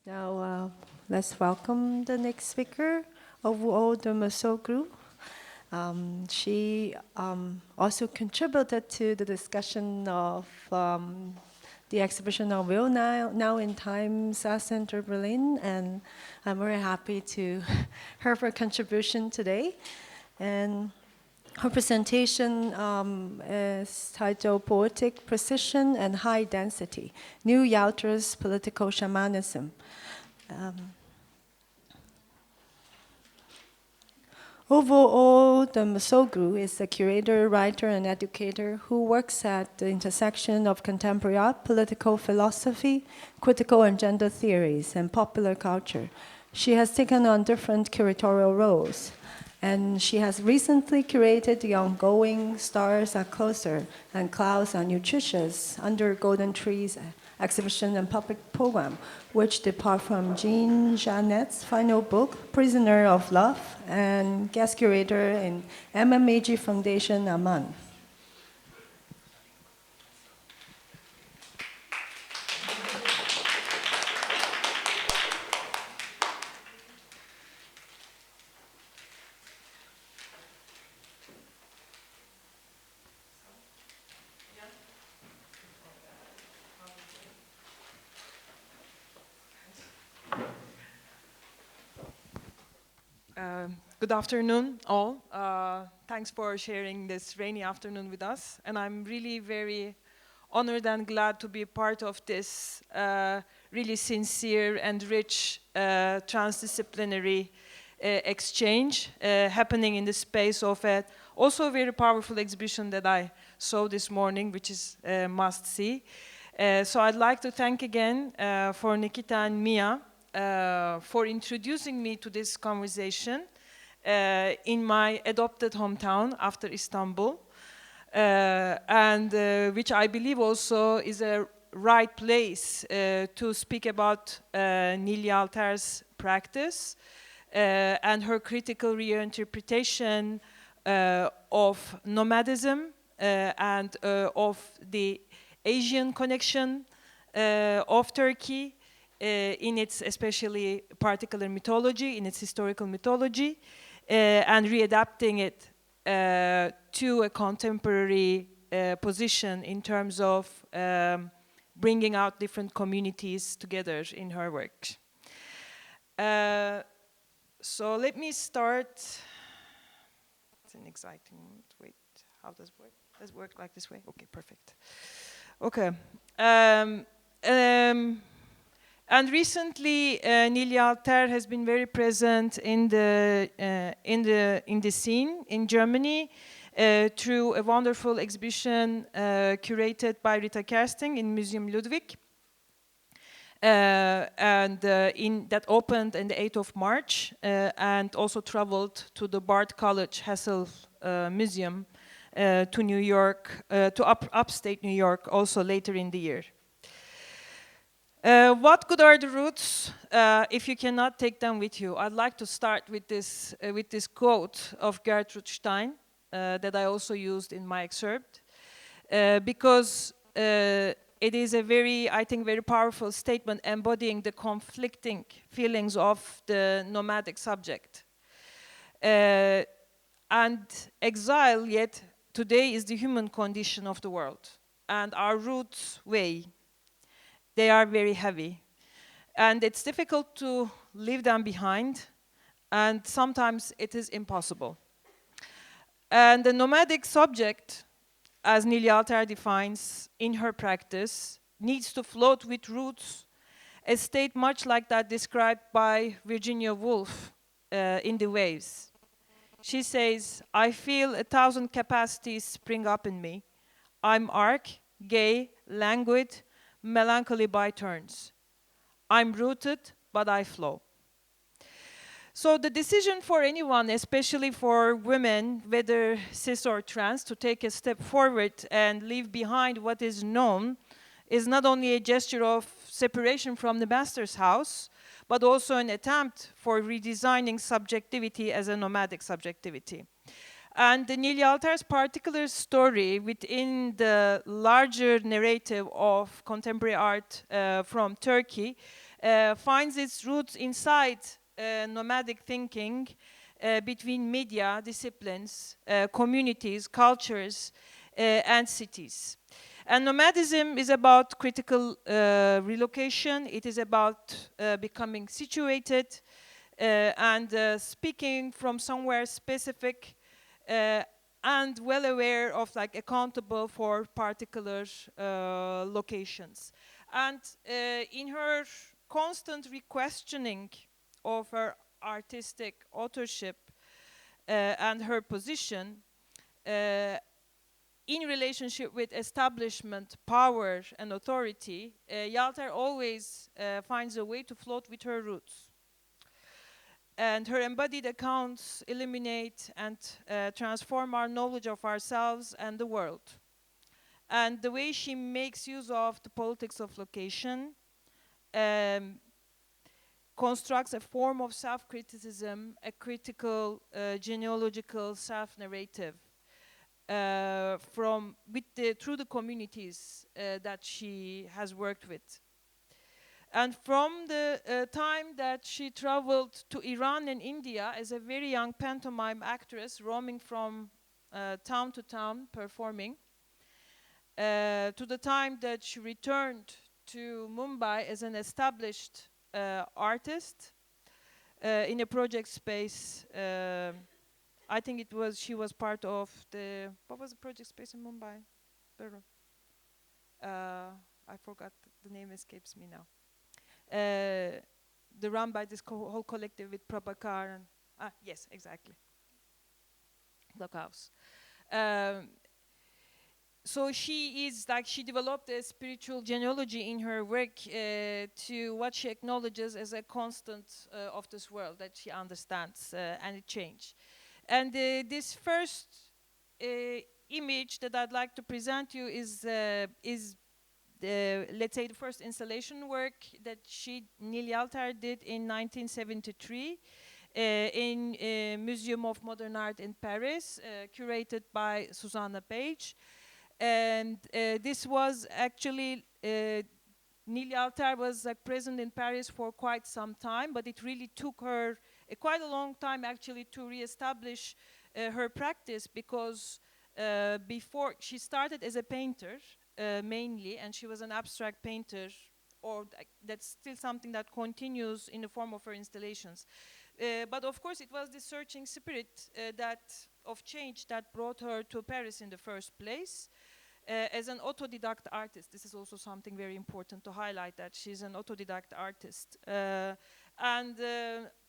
Now, let's welcome the next speaker, Övül Ö Durmusoglu. She also contributed to the discussion of the exhibition of Will now in Times Center Berlin, and I'm very happy to have her contribution today. And her presentation is titled Poetic Precision and High Density, New Yalter's Political Shamanism. Övül Ö Durmusoglu is a curator, writer, and educator who works at the intersection of contemporary art, political philosophy, critical and gender theories, and popular culture. She has taken on different curatorial roles, and she has recently curated the ongoing Stars Are Closer and Clouds Are Nutritious under Golden Trees exhibition and public program, which depart from Jean Jeannette's final book, Prisoner of Love, and guest curator in MMAG Foundation, Amman. Good afternoon, all. Thanks for sharing this rainy afternoon with us. And I'm really very honored and glad to be part of this really sincere and rich transdisciplinary exchange happening in the space of also a very powerful exhibition that I saw this morning, which is must see. So I'd like to thank again for Nikita and Mia for introducing me to this conversation in my adopted hometown after Istanbul, and which I believe also is a right place to speak about Nil Yalter's practice and her critical reinterpretation of nomadism and of the Asian connection of Turkey in its especially particular mythology, in its historical mythology, and readapting it to a contemporary position in terms of bringing out different communities together in her work. So let me start. It's an exciting moment. Wait, how does it work? Does it work like this way? Okay, perfect. Okay. And recently, Nil Yalter has been very present in the scene in Germany through a wonderful exhibition curated by Rita Kersting in Museum Ludwig, and that opened on the 8th of March, and also traveled to the Bard College Hassel Museum to New York, to upstate New York, also later in the year. What good are the roots if you cannot take them with you? I'd like to start with this quote of Gertrude Stein that I also used in my excerpt, because it is a very, I think, very powerful statement embodying the conflicting feelings of the nomadic subject. And exile, yet today, is the human condition of the world, and our roots weigh. They are very heavy, and it's difficult to leave them behind, and sometimes it is impossible. And the nomadic subject, as Nil Yalter defines in her practice, needs to float with roots, a state much like that described by Virginia Woolf in The Waves. She says, "I feel 1,000 capacities spring up in me. I'm arc, gay, languid, melancholy by turns. I'm rooted, but I flow." So the decision for anyone, especially for women, whether cis or trans, to take a step forward and leave behind what is known is not only a gesture of separation from the master's house, but also an attempt for redesigning subjectivity as a nomadic subjectivity. And the Nil Yalter's particular story within the larger narrative of contemporary art from Turkey finds its roots inside nomadic thinking between media, disciplines, communities, cultures, and cities. And nomadism is about critical relocation. It is about becoming situated and speaking from somewhere specific and well aware of, like, accountable for particular locations. And in her constant re-questioning of her artistic authorship and her position in relationship with establishment, power, and authority, Yalter always finds a way to float with her roots. And her embodied accounts illuminate and transform our knowledge of ourselves and the world. And the way she makes use of the politics of location constructs a form of self-criticism, a critical genealogical self-narrative through the communities that she has worked with. And from the time that she traveled to Iran and India as a very young pantomime actress, roaming from town to town performing, to the time that she returned to Mumbai as an established artist in a project space. I think she was part of what was the project space in Mumbai? I forgot, the name escapes me now. The run by this whole collective with Prabhakar and yes, exactly, Blockhouse. So she developed a spiritual genealogy in her work to what she acknowledges as a constant of this world that she understands, and it changed. And this first image that I'd like to present you is let's say the first installation work that Neil Yalter did in 1973 in Museum of Modern Art in Paris, curated by Susanna Page. And this was actually, Neil Yalter was present in Paris for quite some time, but it really took her quite a long time actually to reestablish her practice, because before she started as a painter mainly, and she was an abstract painter, or that's still something that continues in the form of her installations. But of course it was the searching spirit of change that brought her to Paris in the first place. As an autodidact artist, this is also something very important to highlight, that she's an autodidact artist.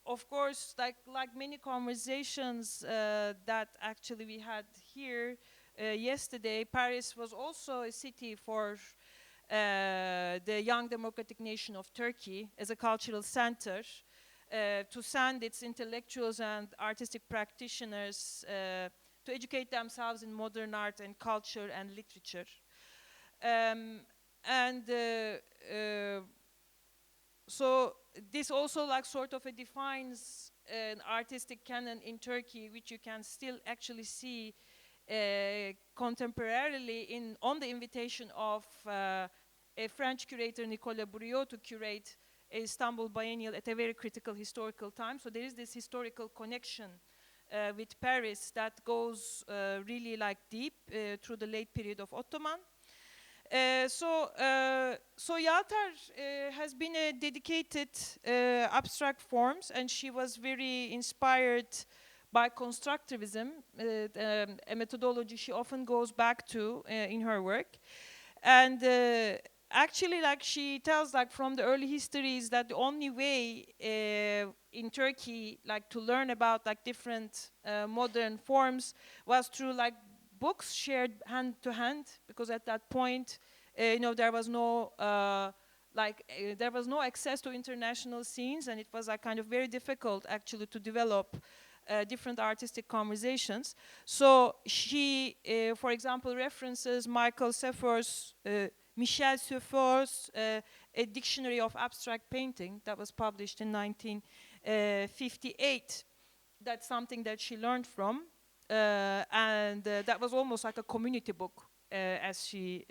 Of course, like many conversations that actually we had here yesterday, Paris was also a city for the young democratic nation of Turkey as a cultural center to send its intellectuals and artistic practitioners to educate themselves in modern art and culture and literature. So this also sort of defines an artistic canon in Turkey, which you can still actually see contemporarily on the invitation of a French curator, Nicolas Bourriot, to curate a Istanbul Biennial at a very critical historical time. So there is this historical connection with Paris that goes really deep through the late period of Ottoman. So Yalter has been a dedicated abstract forms, and she was very inspired by constructivism, a methodology she often goes back to in her work. And actually, she tells, from the early histories, that the only way in Turkey, to learn about different modern forms was through books shared hand to hand, because at that point, there was no there was no access to international scenes, and it was kind of very difficult actually to develop different artistic conversations. So she, for example, references Michel Sefor's A Dictionary of Abstract Painting that was published in 1958. That's something that she learned from. And that was almost like a community book, as she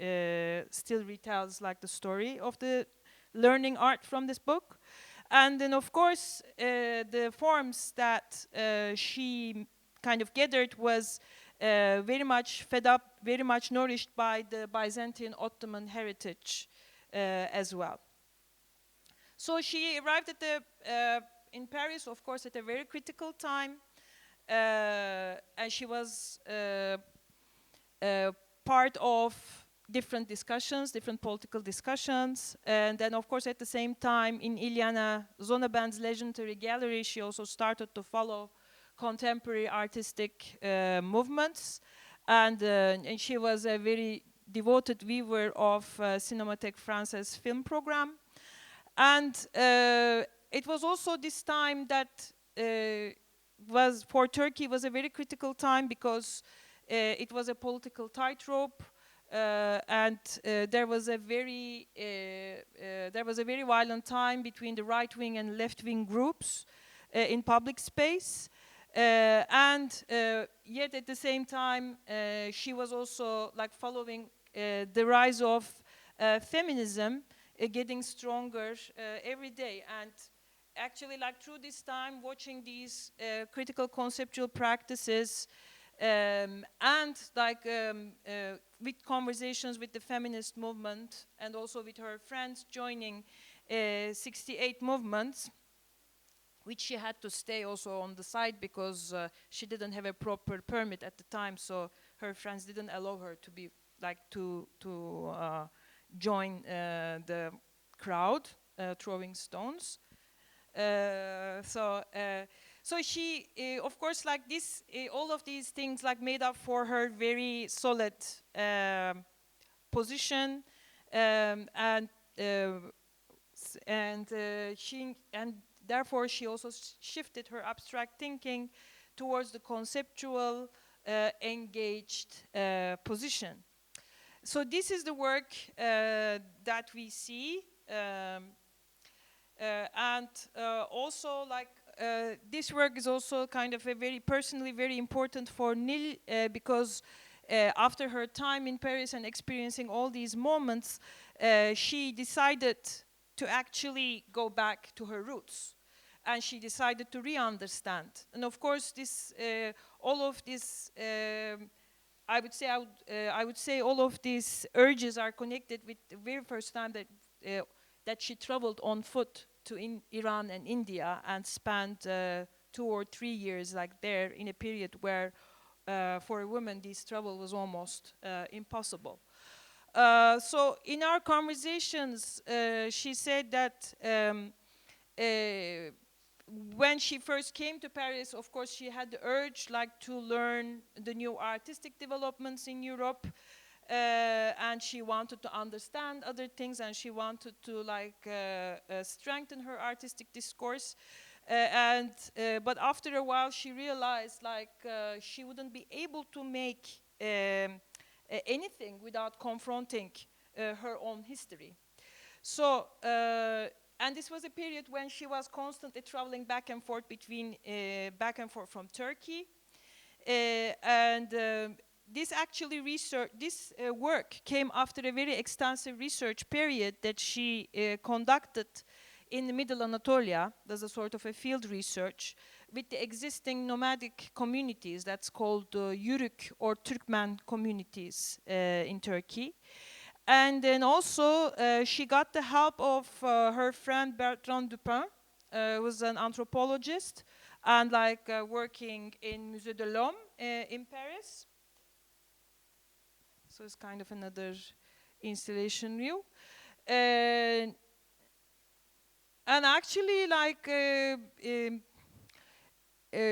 still retells the story of the learning art from this book. And then, of course, the forms that she kind of gathered was very much fed up, very much nourished by the Byzantine Ottoman heritage as well. So she arrived at in Paris, of course, at a very critical time, and she was part of different discussions, different political discussions. And then, of course, at the same time, in Ilyana Zonabend's legendary gallery, she also started to follow contemporary artistic movements. And she was a very devoted viewer of Cinémathèque Française film program. And it was also this time that was for Turkey was a very critical time, because it was a political tightrope. And there was a very violent time between the right-wing and left-wing groups in public space, and yet at the same time she was also like following the rise of feminism, getting stronger every day. And actually, like through this time, watching these critical conceptual practices, and like with conversations with the feminist movement, and also with her friends joining 68 movements, which she had to stay also on the side, because she didn't have a proper permit at the time, so her friends didn't allow her to be like to join the crowd throwing stones. So she, of course, like this, all of these things like made up for her very solid position, and therefore she also shifted her abstract thinking towards the conceptual, engaged position. So this is the work that we see. And also, like, this work is also kind of a very personally very important for Nil, because after her time in Paris and experiencing all these moments, she decided to actually go back to her roots. And she decided to re-understand. And of course, this, all of this, I would say all of these urges are connected with the very first time that she traveled on foot to Iran and India, and spent 2 or 3 years like there, in a period where for a woman this travel was almost impossible. So in our conversations, she said that when she first came to Paris, of course, she had the urge like to learn the new artistic developments in Europe. And she wanted to understand other things, and she wanted to like strengthen her artistic discourse. But after a while, she realized like she wouldn't be able to make anything without confronting her own history. So, and this was a period when she was constantly traveling back and forth from Turkey, this actually work came after a very extensive research period that she conducted in the Middle Anatolia. There's a sort of a field research with the existing nomadic communities that's called Yörük or Turkmen communities in Turkey. And then also she got the help of her friend Bertrand Dupin, who was an anthropologist and like working in Musée de l'Homme in Paris. So it's kind of another installation view. And actually, like,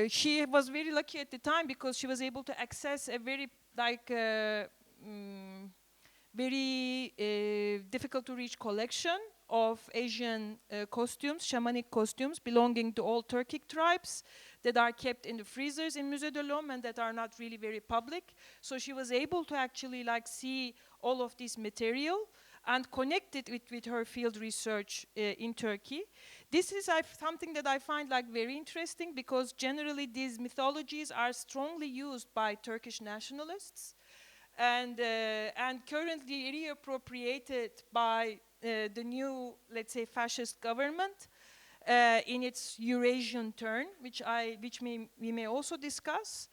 she was very lucky at the time, because she was able to access a very, like, very difficult to reach collection of Asian costumes, shamanic costumes belonging to all Turkic tribes that are kept in the freezers in Musée de l'Homme and that are not really very public. So she was able to actually like see all of this material and connect it with her field research in Turkey. This is something that I find like very interesting, because generally these mythologies are strongly used by Turkish nationalists and currently reappropriated by the new, let's say, fascist government in its Eurasian turn, which we may also discuss.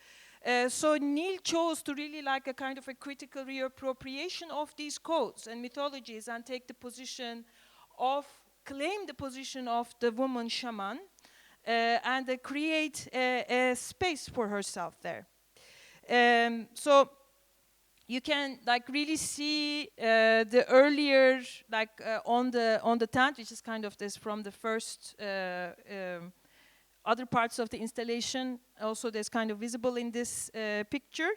So Neil chose to really like a kind of a critical reappropriation of these codes and mythologies and take the position of, claim the position of the woman shaman and create a space for herself there. So you can like really see the earlier, like on the tent, which is kind of this from the first other parts of the installation. Also, there's kind of visible in this picture.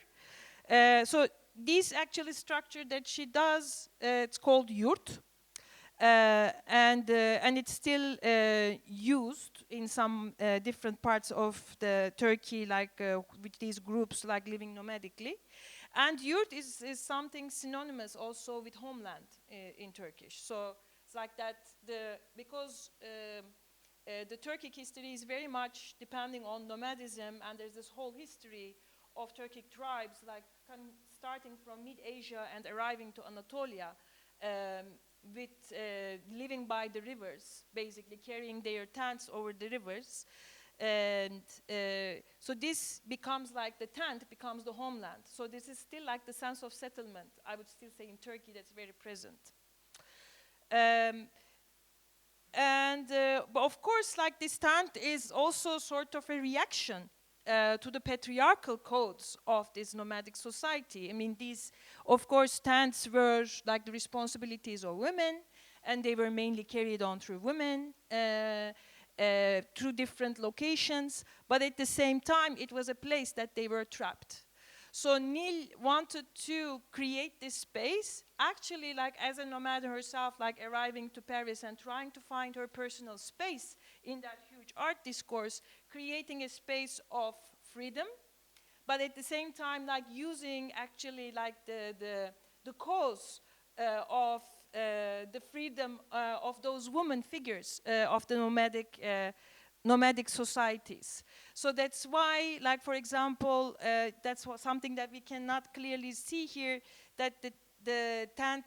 So this actually structure that she does, it's called yurt. And it's still used in some different parts of the Turkey, like with these groups like living nomadically. And yurt is something synonymous also with homeland in Turkish. So it's like that, because the Turkic history is very much depending on nomadism, and there's this whole history of Turkic tribes, like starting from mid-Asia and arriving to Anatolia, with living by the rivers, basically carrying their tents over the rivers. And so this becomes like the tent becomes the homeland. So this is still like the sense of settlement, I would still say, in Turkey, that's very present. But of course, like this tent is also sort of a reaction to the patriarchal codes of this nomadic society. I mean, these, of course, tents were like the responsibilities of women, and they were mainly carried on through women, through different locations, but at the same time, it was a place that they were trapped. So Neil wanted to create this space, actually like as a nomad herself, like arriving to Paris and trying to find her personal space in that huge art discourse, creating a space of freedom, but at the same time like using actually like the cause of the freedom of those women figures of the nomadic societies. So that's why, like for example, that's something that we cannot clearly see here, that the tent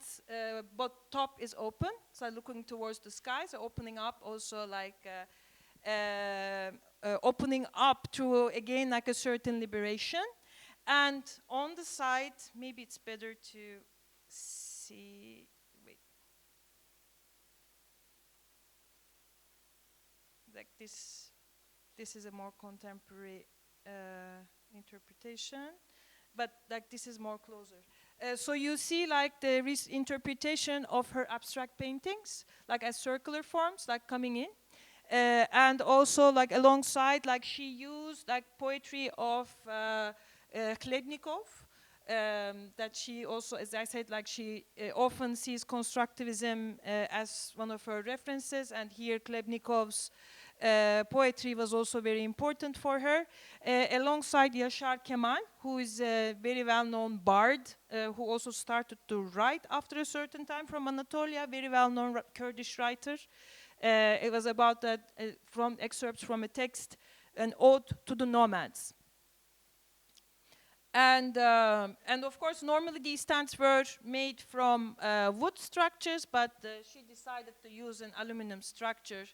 top is open, so looking towards the sky, so opening up also like opening up to again like a certain liberation. And on the side, maybe it's better to see, wait, like this is a more contemporary interpretation, but like this is more closer. So you see like the interpretation of her abstract paintings, like as circular forms, like coming in. And also like alongside, like she used like poetry of Khlebnikov, that she also, as I said, like she often sees constructivism as one of her references, and here Khlebnikov's poetry was also very important for her, alongside Yaşar Kemal, who is a very well-known bard, who also started to write after a certain time from Anatolia, very well-known Kurdish writer. It was about that, from excerpts from a text, an ode to the nomads. And of course, normally these tents were made from wood structures, but she decided to use an aluminum structure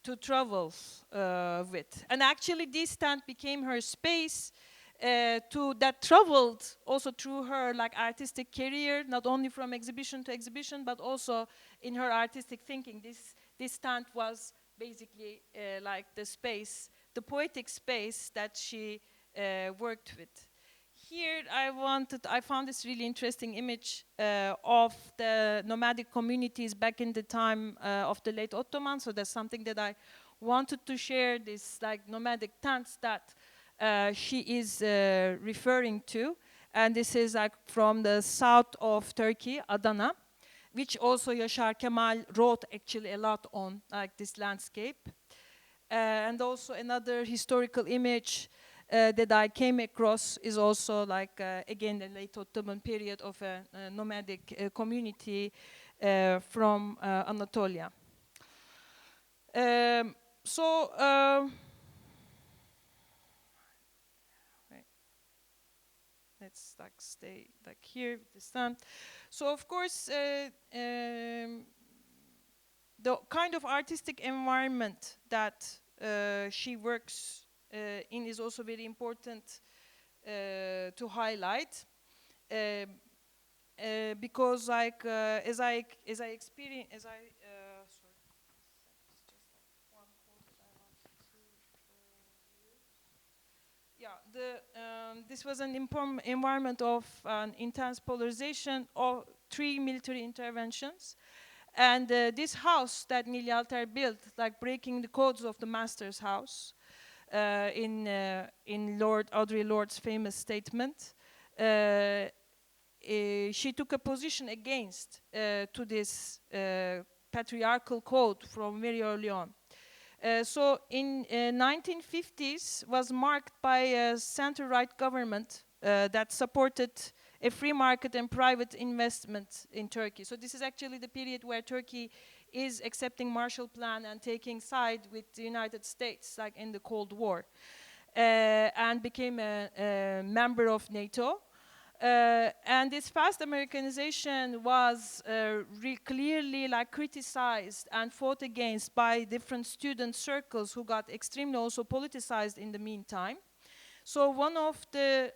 to travel with. And actually, this tent became her space that traveled also through her like artistic career, not only from exhibition to exhibition, but also in her artistic thinking. This tent was basically like the space, the poetic space that she worked with. Here I found this really interesting image of the nomadic communities back in the time of the late Ottomans. So that's something that I wanted to share, this like nomadic tents that she is referring to. And this is like from the south of Turkey, Adana, which also Yaşar Kemal wrote actually a lot on, like this landscape. And also another historical image that I came across is also like, again, the late Ottoman period of a nomadic community from Anatolia. Let's like stay like here with the stand. So of course, the kind of artistic environment that she works in is also very important to highlight. Because like as I experience sorry, it's just like one quote that I wanted to use. Yeah, this was an environment of intense polarization of 3 military interventions, and this house that Yalter built, like breaking the codes of the master's house, in Lord Audre Lorde's famous statement. She took a position against to this patriarchal code from very early on. So in 1950s was marked by a center-right government that supported a free market and private investment in Turkey. So this is actually the period where Turkey is accepting Marshall Plan and taking side with the United States, like in the Cold War, and became a member of NATO. And this fast Americanization was clearly like criticized and fought against by different student circles who got extremely also politicized in the meantime. So one of the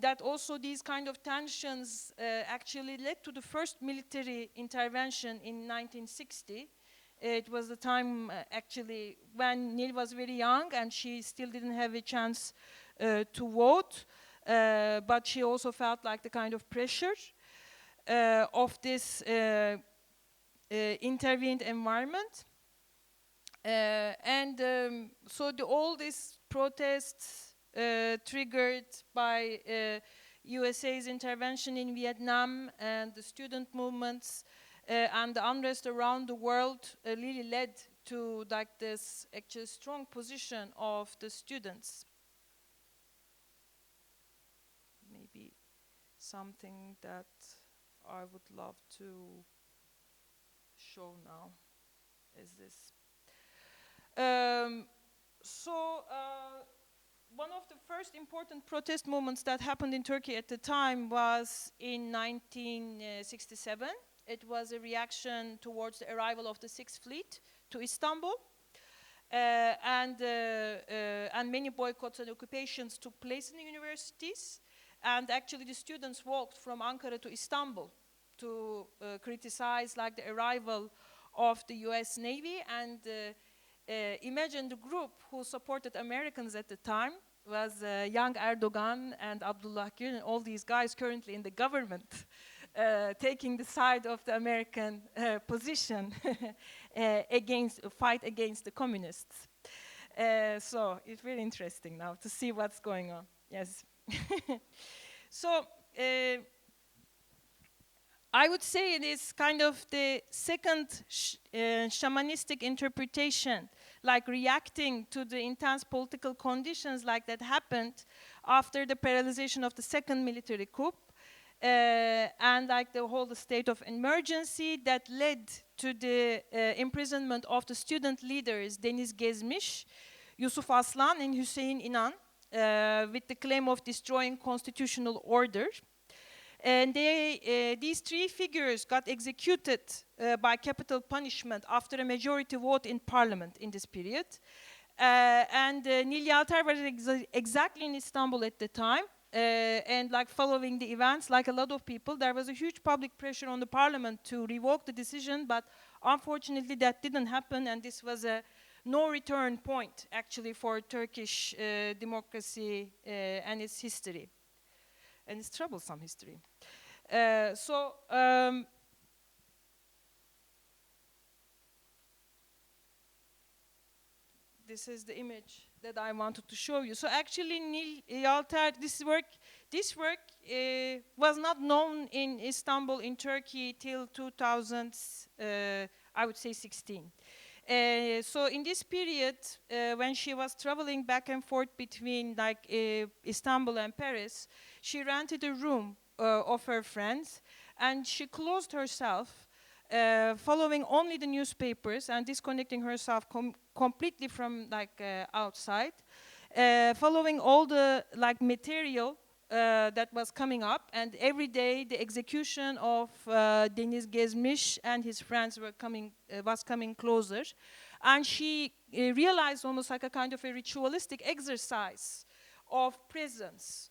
that also these kind of tensions actually led to the first military intervention in 1960. It was the time actually when Nil was very young and she still didn't have a chance to vote. But she also felt like the kind of pressure of this intervened environment. So all these protests triggered by USA's intervention in Vietnam and the student movements and the unrest around the world really led to like this actually strong position of the students. Maybe something that I would love to show now is this. One of the first important protest movements that happened in Turkey at the time was in 1967. It was a reaction towards the arrival of the Sixth Fleet to Istanbul. And many boycotts and occupations took place in the universities. And actually the students walked from Ankara to Istanbul to criticize like the arrival of the US Navy. And imagine the group who supported Americans at the time was young Erdogan and Abdullah Gül and all these guys currently in the government taking the side of the American position fight against the communists. So it's really interesting now to see what's going on. Yes. So I would say it is kind of the second shamanistic interpretation, like reacting to the intense political conditions like that happened after the paralyzation of the second military coup, and like the whole state of emergency that led to the imprisonment of the student leaders Deniz Gezmiş, Yusuf Aslan and Hüseyin İnan, with the claim of destroying constitutional order. And these three figures got executed by capital punishment after a majority vote in parliament in this period. Yalter was exactly in Istanbul at the time. And like following the events, like a lot of people, there was a huge public pressure on the parliament to revoke the decision, but unfortunately that didn't happen, and this was a no return point actually for Turkish democracy and its history, and its troublesome history. This is the image that I wanted to show you. So actually, Yalter, this work was not known in Istanbul, in Turkey, till 2000, I would say 16. So in this period, when she was traveling back and forth between like Istanbul and Paris, she rented a room of her friends, and she closed herself, following only the newspapers and disconnecting herself completely from like outside, following all the like material that was coming up, and every day the execution of Deniz Gezmiş and his friends was coming closer, and she realized almost like a kind of a ritualistic exercise of presence.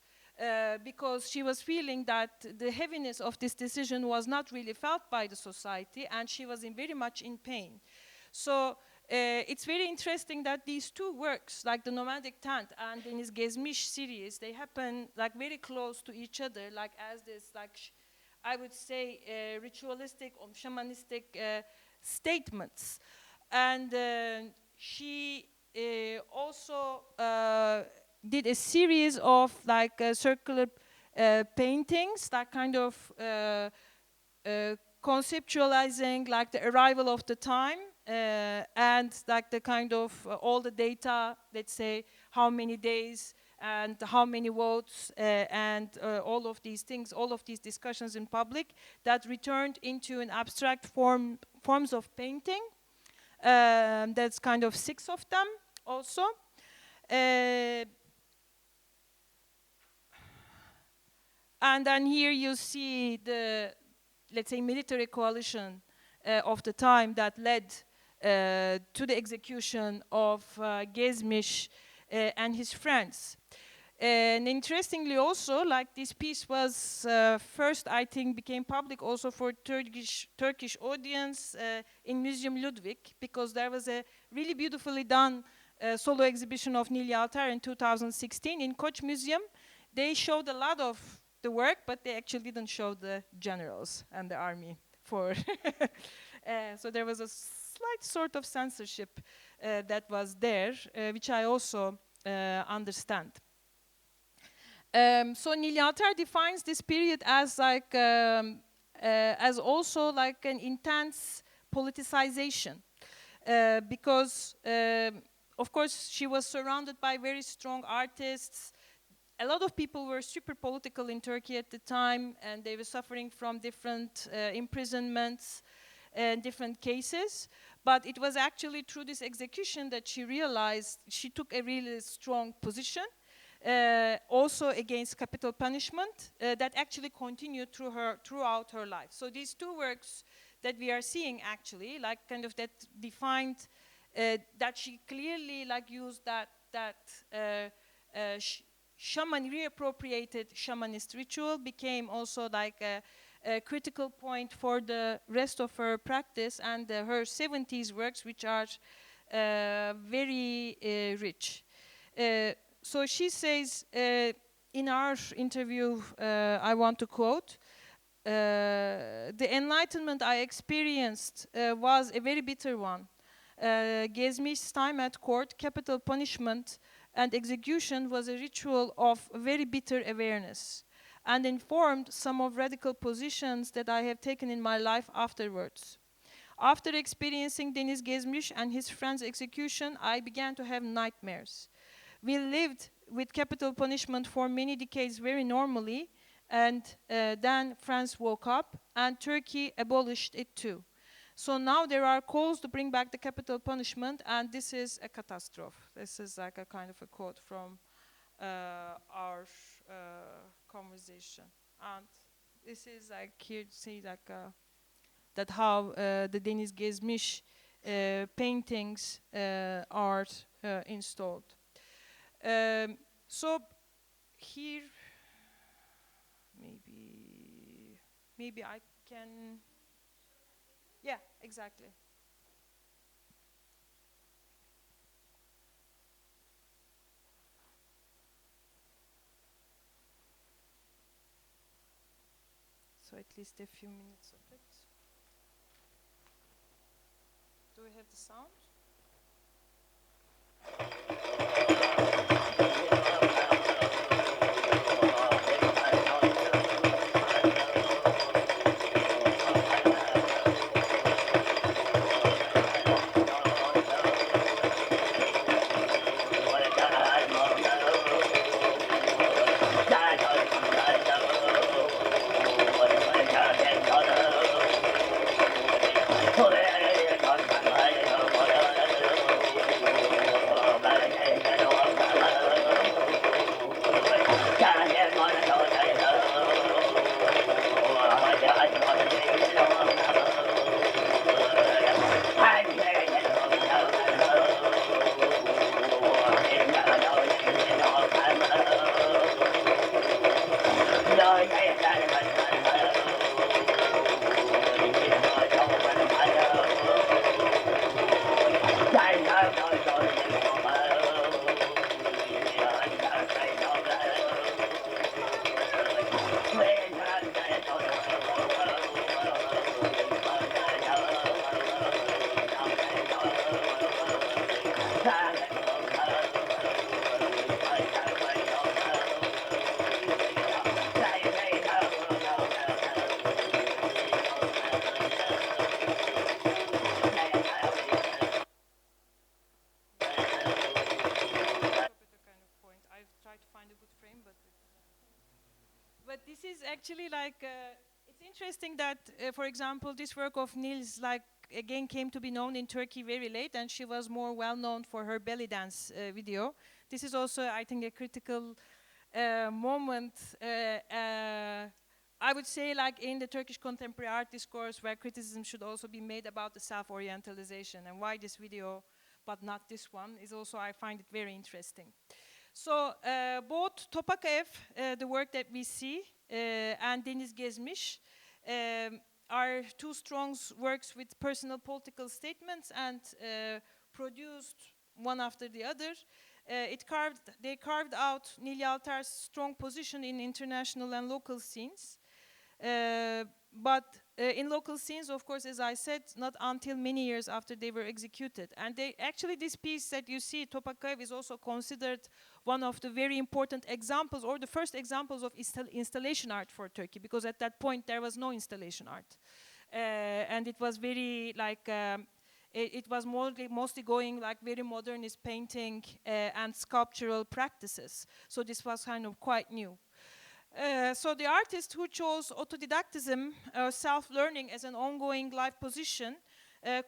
Because she was feeling that the heaviness of this decision was not really felt by the society, and she was very much in pain. So it's very interesting that these two works, like the Nomadic Tent and Deniz Gezmiş series, they happen like very close to each other, like as this, like I would say, ritualistic or shamanistic statements. And she also did a series of like circular paintings, that kind of conceptualizing like the arrival of the time and like the kind of all the data, let's say how many days and how many votes and all of these things, all of these discussions in public that returned into an abstract forms of painting. That's kind of 6 of them also. And then here you see the, let's say, military coalition of the time that led to the execution of Gezmiş and his friends. And interestingly also, like this piece was first, I think, became public also for Turkish audience in Museum Ludwig, because there was a really beautifully done solo exhibition of Nil Yalter in 2016 in Koç Museum. They showed a lot of the work, but they actually didn't show the generals and the army for. So there was a slight sort of censorship that was there, which I also understand. So Nil Yalter defines this period as like as also like an intense politicization, because of course she was surrounded by very strong artists. A lot of people were super political in Turkey at the time, and they were suffering from different imprisonments and different cases. But it was actually through this execution that she realized she took a really strong position, also against capital punishment, that actually continued throughout her life. So these two works that we are seeing actually, like kind of that defined, that she clearly like used that reappropriated shamanist ritual, became also like a critical point for the rest of her practice and her 70s works, which are very rich. So she says in our interview, I want to quote, the enlightenment I experienced was a very bitter one. Gezmiş's time at court, capital punishment and execution was a ritual of very bitter awareness, and informed some of radical positions that I have taken in my life afterwards. After experiencing Deniz Gezmiş and his friend's execution, I began to have nightmares. We lived with capital punishment for many decades very normally, and then France woke up and Turkey abolished it too. So now there are calls to bring back the capital punishment, and this is a catastrophe. This is like a kind of a quote from our conversation. And this is like here to see like that how the Deniz Gezmiş paintings are installed. So here, maybe I can. Yeah, exactly. So at least a few minutes of it. Do we have the sound? but this is actually like, it's interesting that, for example, this work of Nil's like again came to be known in Turkey very late, and she was more well known for her belly dance video. This is also, I think, a critical moment, I would say, like in the Turkish contemporary art discourse, where criticism should also be made about the self-orientalization, and why this video, but not this one, is also, I find it very interesting. So both Topakaev, the work that we see, and Deniz Gezmiş, are two strong works with personal political statements, and produced one after the other. They carved out Nil Yalter's strong position in international and local scenes. But in local scenes, of course, as I said, not until many years after they were executed. And actually, this piece that you see, Topakaev, is also considered one of the very important examples, or the first examples of installation art for Turkey, because at that point there was no installation art. And it was very like, it was mostly going like very modernist painting and sculptural practices. So this was kind of quite new. So the artist who chose autodidactism, self-learning as an ongoing life position,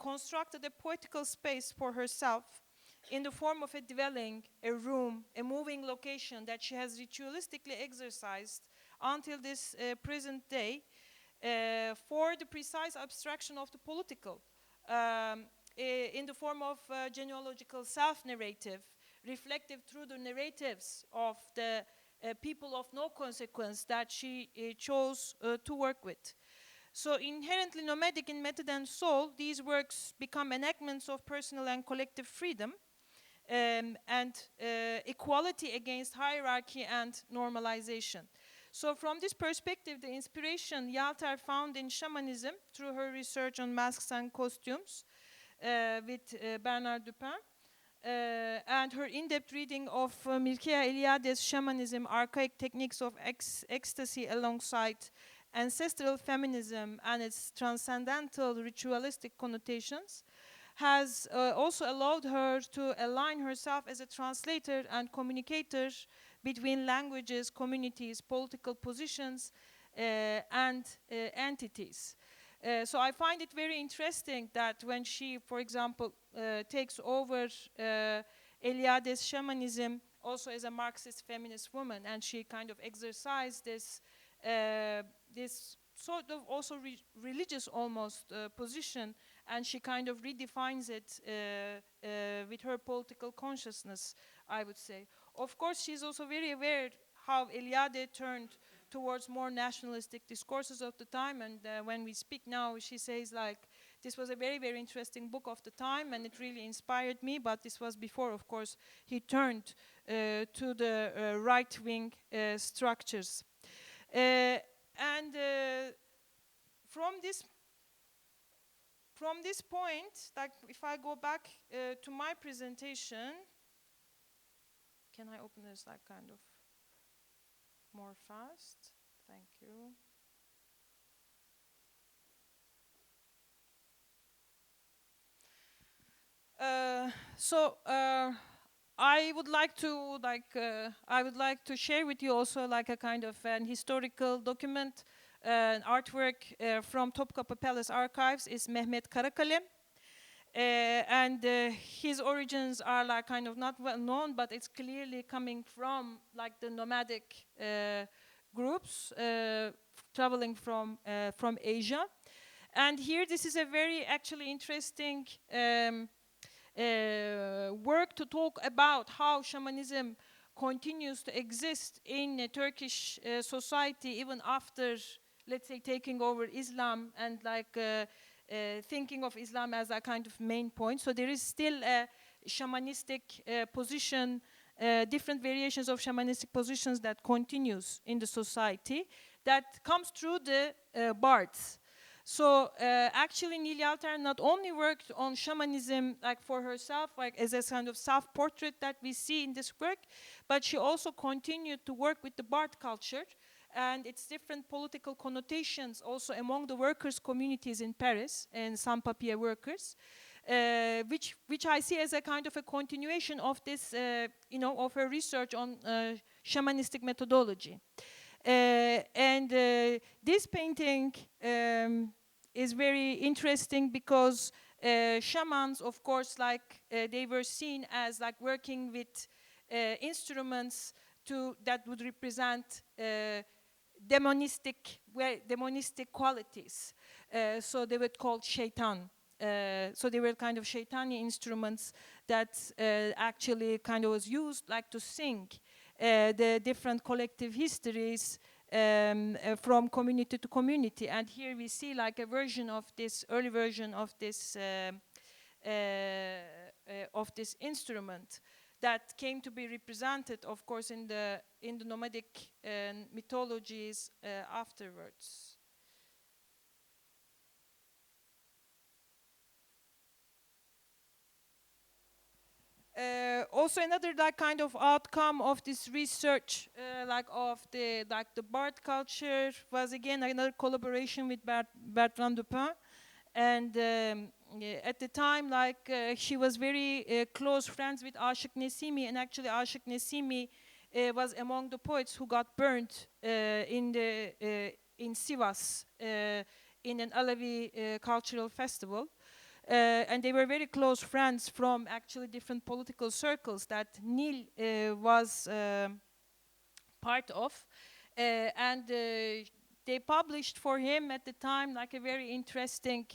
constructed a poetical space for herself in the form of a dwelling, a room, a moving location that she has ritualistically exercised until this present day for the precise abstraction of the political, in the form of genealogical self-narrative, reflective through the narratives of the people of no consequence that she chose to work with. So inherently nomadic in method and soul, these works become enactments of personal and collective freedom, and equality against hierarchy and normalization. So from this perspective, the inspiration Yalter found in shamanism through her research on masks and costumes with Bernard Dupin, and her in-depth reading of Mircea Eliade's Shamanism, Archaic Techniques of Ecstasy alongside ancestral feminism and its transcendental ritualistic connotations, has also allowed her to align herself as a translator and communicator between languages, communities, political positions, and entities. So I find it very interesting that when she, for example, takes over Eliade's shamanism also as a Marxist feminist woman, and she kind of exercised this, this sort of also religious almost position, and she kind of redefines it with her political consciousness, I would say. Of course, she's also very aware how Eliade turned towards more nationalistic discourses of the time, and when we speak now, she says like, this was a very, very interesting book of the time, and it really inspired me, but this was before, of course, he turned to the right-wing structures. And from this point, like if I go back to my presentation, can I open this like kind of more fast? Thank you. I would like to share with you also like a kind of an historical document, an artwork from Topkapı Palace archives is Mehmet Karakalem. And his origins are like kind of not well known, but it's clearly coming from like the nomadic groups traveling from Asia. And here this is a very actually interesting work to talk about how shamanism continues to exist in Turkish society even after, let's say, taking over Islam and like thinking of Islam as a kind of main point. So there is still a shamanistic position, different variations of shamanistic positions that continues in the society that comes through the bards. So actually Nil Yalter not only worked on shamanism like for herself, like as a kind of self-portrait that we see in this work, but she also continued to work with the bard culture and its different political connotations also among the workers' communities in Paris and sans-papier workers, which I see as a kind of a continuation of this, of her research on shamanistic methodology. this painting is very interesting because shamans, of course, like they were seen as like working with instruments that would represent demonistic qualities. So they were called shaitan. So they were kind of shaitani instruments that actually kind of was used like to sing the different collective histories from community to community. And here we see like a version of this, early version of this instrument that came to be represented, of course, in the nomadic mythologies afterwards. Also, another like kind of outcome of this research, like of the Bard culture, was again another collaboration with Bertrand Dupin. And at the time, like she was very close friends with Aşık Nesimi, and actually Aşık Nesimi was among the poets who got burned in Sivas in an Alevi cultural festival. And they were very close friends from actually different political circles that Nil was part of. And they published for him at the time like a very interesting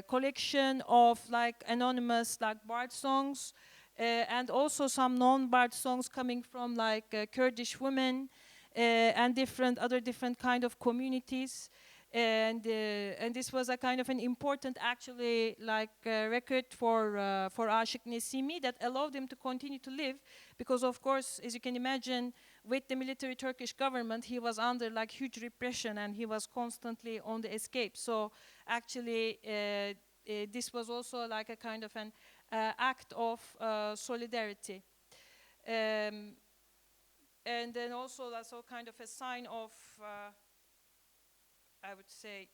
collection of like anonymous like bard songs, and also some non-bard songs coming from like Kurdish women and different kind of communities. And this was a kind of an important actually like record for Aşık Nesimi that allowed him to continue to live, because of course, as you can imagine, with the military Turkish government, he was under like huge repression and he was constantly on the escape. So actually this was also like a kind of an act of solidarity. And then also that's all kind of a sign of I would say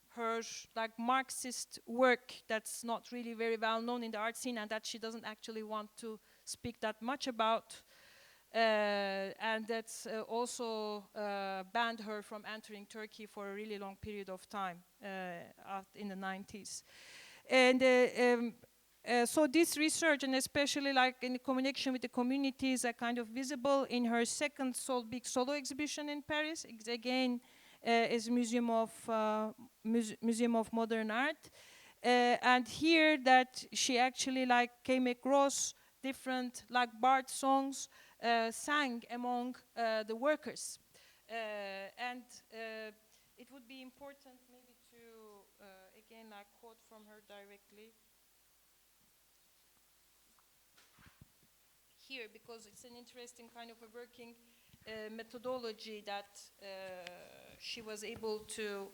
her like Marxist work that's not really very well known in the art scene, and that she doesn't actually want to speak that much about. And that's also banned her from entering Turkey for a really long period of time in the 90s. And so this research, and especially like in the connection with the communities, are kind of visible in her second big solo exhibition in Paris. Again, is Museum of Modern Art, and here that she actually like came across different like bard songs sang among the workers, and it would be important maybe to again like quote from her directly here, because it's an interesting kind of a working methodology that she was able to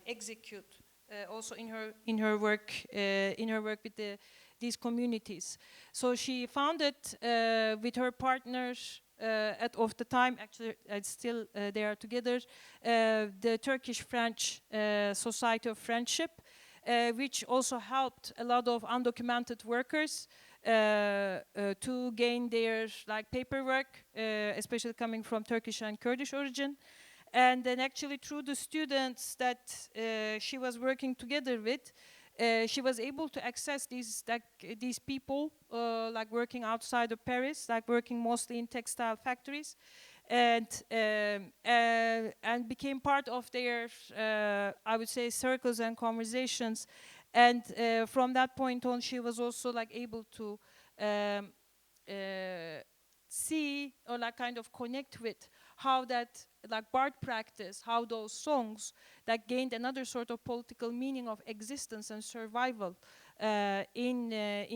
execute also in her work with these communities. So she founded with her partners of the time, actually still they are together, the Turkish-French Society of Friendship, which also helped a lot of undocumented workers to gain their like paperwork, especially coming from Turkish and Kurdish origin. And then actually through the students that she was working together with, she was able to access these people like working outside of Paris, like working mostly in textile factories, and became part of their I would say circles and conversations. And from that point on, she was also like able to see or like kind of connect with how that like bard practice, how those songs that gained another sort of political meaning of existence and survival in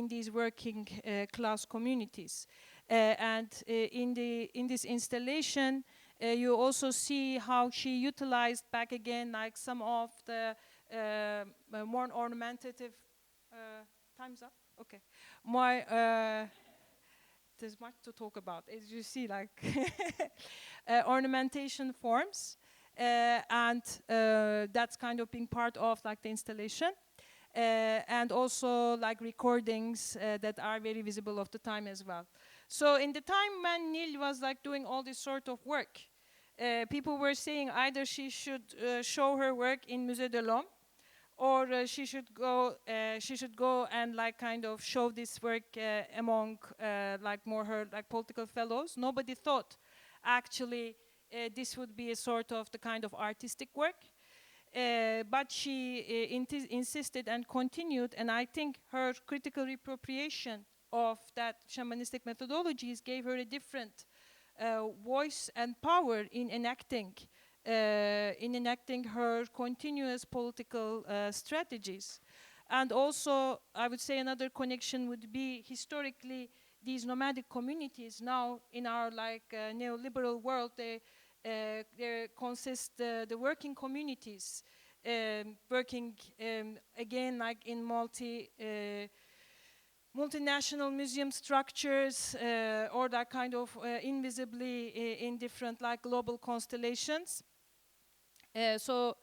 these working class communities. And in this installation, you also see how she utilized back again like some of the more ornamentative. Time's up. Okay, more. There's much to talk about, as you see, like ornamentation forms, and that's kind of being part of like the installation, and also like recordings that are very visible of the time as well. So in the time when Nil was like doing all this sort of work, people were saying either she should show her work in Musée de l'Homme, or she should go and like kind of show this work among like more her like political fellows. Nobody thought actually this would be a sort of the kind of artistic work. But she insisted and continued, and I think her critical reappropriation of that shamanistic methodologies gave her a different voice and power in enacting her continuous political strategies. And also, I would say another connection would be historically these nomadic communities now in our like neoliberal world, they consist the working communities working again like in multinational museum structures or that kind of invisibly in different like global constellations. For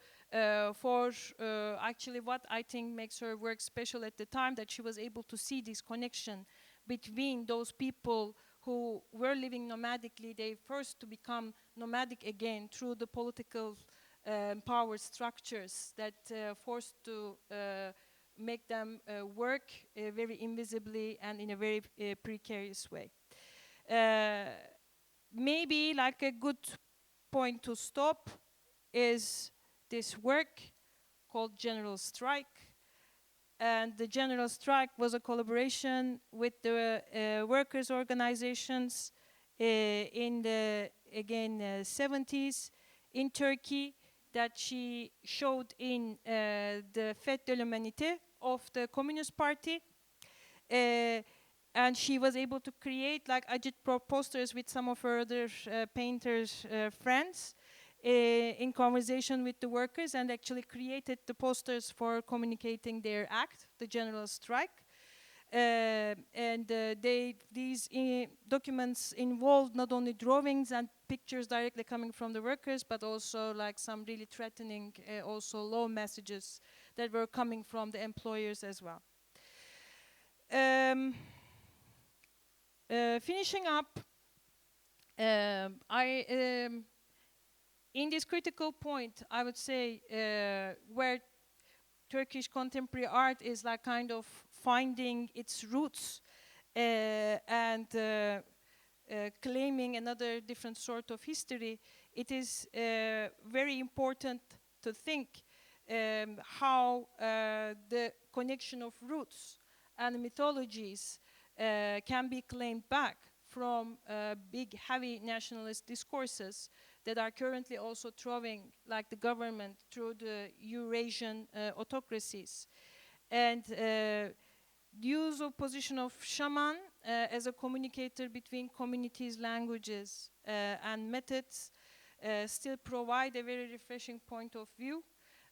actually what I think makes her work special at the time, that she was able to see this connection between those people who were living nomadically, they first to become nomadic again through the political power structures that forced to make them work very invisibly and in a very precarious way. Maybe like a good point to stop is this work called General Strike. And the General Strike was a collaboration with the workers' organizations in the, again, 70s in Turkey, that she showed in the Fête de l'Humanité of the Communist Party. And she was able to create like agitprop posters with some of her other painters friends in conversation with the workers, and actually created the posters for communicating their act, the general strike. These documents involved not only drawings and pictures directly coming from the workers, but also like some really threatening, also low messages that were coming from the employers as well. Finishing up, in this critical point, I would say where Turkish contemporary art is like kind of finding its roots and claiming another different sort of history, it is very important to think how the connection of roots and mythologies can be claimed back from big, heavy nationalist discourses that are currently also throwing like the government through the Eurasian autocracies. And the use of position of shaman as a communicator between communities, languages, and methods still provide a very refreshing point of view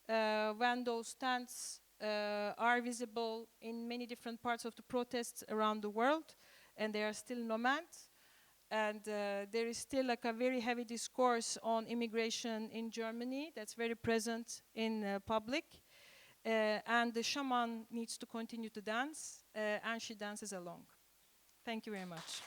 when those stands are visible in many different parts of the protests around the world, and they are still nomads. And there is still like a very heavy discourse on immigration in Germany that's very present in public. And the shaman needs to continue to dance, and she dances along. Thank you very much.